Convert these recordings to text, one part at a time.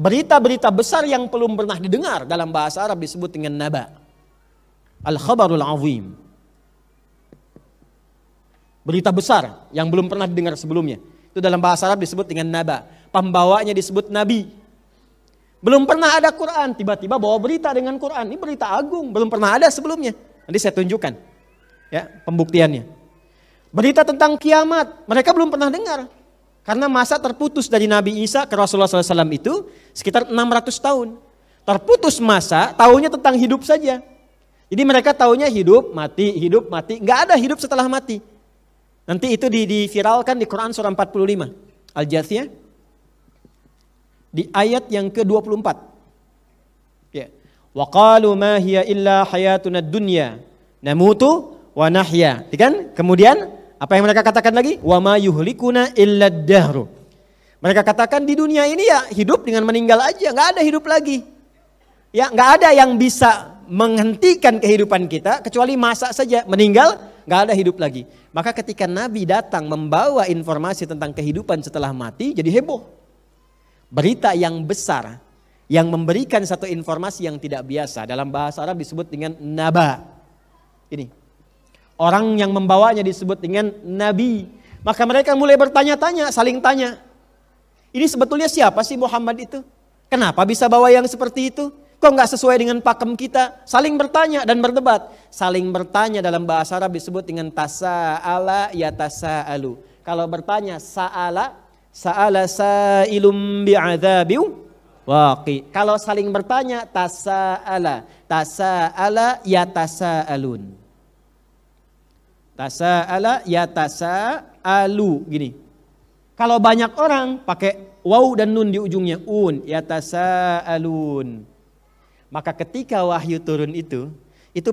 berita-berita besar yang belum pernah didengar dalam bahasa Arab disebut dengan naba. Al-khabarul azim. Berita besar yang belum pernah didengar sebelumnya. Itu dalam bahasa Arab disebut dengan naba. Pembawanya disebut nabi. Belum pernah ada Quran, tiba-tiba bawa berita dengan Quran. Ini berita agung, belum pernah ada sebelumnya. Nanti saya tunjukkan ya pembuktiannya. Berita tentang kiamat, mereka belum pernah dengar. Karena masa terputus dari Nabi Isa ke Rasulullah SAW itu sekitar 600 tahun. Terputus masa, taunya tentang hidup saja. Jadi mereka taunya hidup, mati, nggak ada hidup setelah mati. Nanti itu diviralkan di Quran surah 45. Al-Jathiyah. Di ayat yang ke-24. Ya. Wa qalu ma hiya illa hayatuna dunya namutu wa nahya. Kan? Kemudian apa yang mereka katakan lagi? Wa ma yuhlikuna illa ad-dahru. Mereka katakan di dunia ini ya hidup dengan meninggal aja, nggak ada hidup lagi. Ya, nggak ada yang bisa menghentikan kehidupan kita kecuali masa saja, meninggal nggak ada hidup lagi. Maka ketika Nabi datang membawa informasi tentang kehidupan setelah mati, jadi heboh. Berita yang besar yang memberikan satu informasi yang tidak biasa, dalam bahasa Arab disebut dengan naba. Ini orang yang membawanya disebut dengan nabi. Maka mereka mulai bertanya-tanya, saling tanya. Ini sebetulnya siapa sih Muhammad itu? Kenapa bisa bawa yang seperti itu? Kok nggak sesuai dengan pakem kita? Saling bertanya dan berdebat. Saling bertanya dalam bahasa Arab disebut dengan tasa'ala yatasa'alu. Kalau bertanya sa'ala sa'ilum bi'adzabiu waqi. Kalau saling bertanya tasa'ala yatasa'alun. Tasa'ala yatasa'alu gini. Kalau banyak orang pakai waw dan nun di ujungnya, yatasa'alun. Maka ketika wahyu turun itu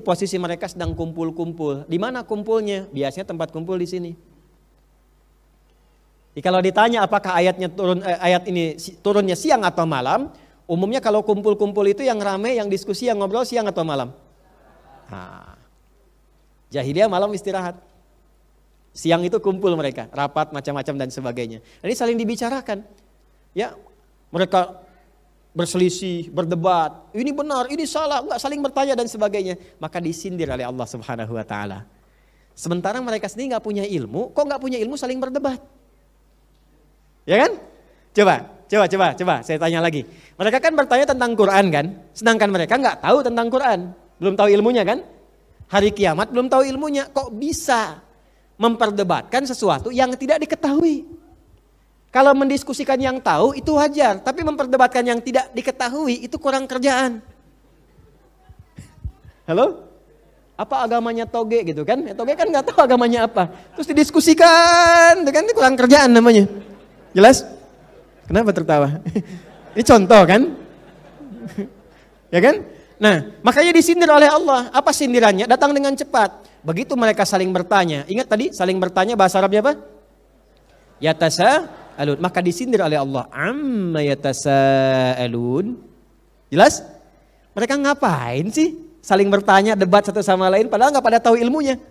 posisi mereka sedang kumpul-kumpul. Di mana kumpulnya? Biasanya tempat kumpul di sini. Jadi kalau ditanya apakah ayat ini turunnya siang atau malam, umumnya kalau kumpul-kumpul itu yang rame, yang diskusi, yang ngobrol siang atau malam? Jahiliyah malam istirahat. Siang itu kumpul mereka, rapat macam-macam dan sebagainya. Ini saling dibicarakan. Ya, mereka berselisih, berdebat, ini benar, ini salah, enggak, saling bertanya dan sebagainya. Maka disindir oleh Allah Subhanahu wa taala. Sementara mereka sendiri enggak punya ilmu, kok enggak punya ilmu saling berdebat? Ya kan? Coba saya tanya lagi. Mereka kan bertanya tentang Quran kan? Sedangkan mereka enggak tahu tentang Quran, belum tahu ilmunya kan? Hari kiamat belum tahu ilmunya, kok bisa memperdebatkan sesuatu yang tidak diketahui? Kalau mendiskusikan yang tahu itu wajar, tapi memperdebatkan yang tidak diketahui itu kurang kerjaan. Halo? Apa agamanya toge gitu kan? Toge kan nggak tahu agamanya apa. Terus didiskusikan, itu kan kurang kerjaan namanya. Jelas? Kenapa tertawa? Ini contoh kan? Ya kan? Nah, makanya disindir oleh Allah. Apa sindirannya? Datang dengan cepat. Begitu mereka saling bertanya. Ingat tadi saling bertanya bahasa Arabnya apa? Yatasa'alun. Maka disindir oleh Allah. Amma yatasa'alun. Jelas? Mereka ngapain sih? Saling bertanya, debat satu sama lain. Padahal nggak pada tahu ilmunya.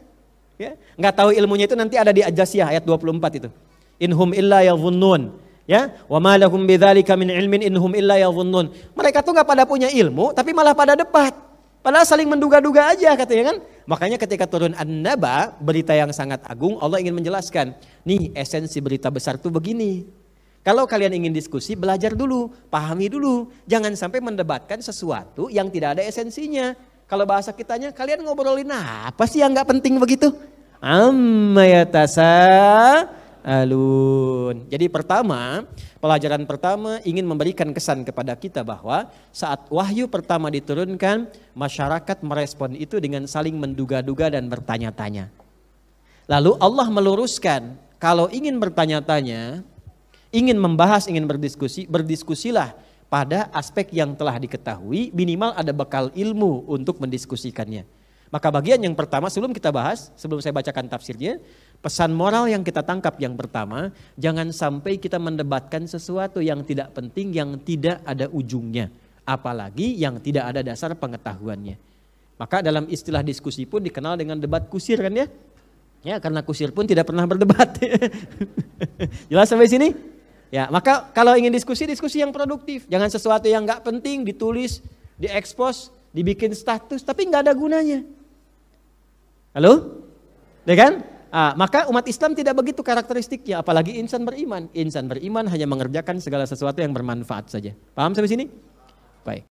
Ya? Nggak tahu ilmunya itu nanti ada di Al-Jasiyah ayat 24 itu. Inhum illa yadhunnun. Ya, wa ma lahum bidzalika min ilmin inhum illa yadhunnun. Mereka tuh nggak pada punya ilmu, tapi malah pada debat. Padahal saling menduga-duga aja katanya kan. Makanya ketika turun An-Naba, berita yang sangat agung, Allah ingin menjelaskan. Nih esensi berita besar tuh begini. Kalau kalian ingin diskusi, belajar dulu, pahami dulu. Jangan sampai mendebatkan sesuatu yang tidak ada esensinya. Kalau bahasa kitanya, kalian ngobrolin apa sih yang gak penting begitu? Amma yatasa'alun. Jadi pelajaran pertama ingin memberikan kesan kepada kita bahwa saat wahyu pertama diturunkan, masyarakat merespon itu dengan saling menduga-duga dan bertanya-tanya. Lalu Allah meluruskan, kalau ingin bertanya-tanya, ingin membahas, ingin berdiskusi, berdiskusilah pada aspek yang telah diketahui, minimal ada bekal ilmu untuk mendiskusikannya. Maka bagian yang pertama sebelum kita bahas, sebelum saya bacakan tafsirnya, pesan moral yang kita tangkap yang pertama, jangan sampai kita mendebatkan sesuatu yang tidak penting, yang tidak ada ujungnya. Apalagi yang tidak ada dasar pengetahuannya. Maka dalam istilah diskusi pun dikenal dengan debat kusir kan ya? Ya, karena kusir pun tidak pernah berdebat. Jelas sampai sini? Ya, maka kalau ingin diskusi, diskusi yang produktif. Jangan sesuatu yang nggak penting ditulis, diekspos, dibikin status, tapi nggak ada gunanya. Halo? Ya kan? Maka umat Islam tidak begitu karakteristiknya, apalagi insan beriman. Insan beriman hanya mengerjakan segala sesuatu yang bermanfaat saja. Paham sampai sini? Baik.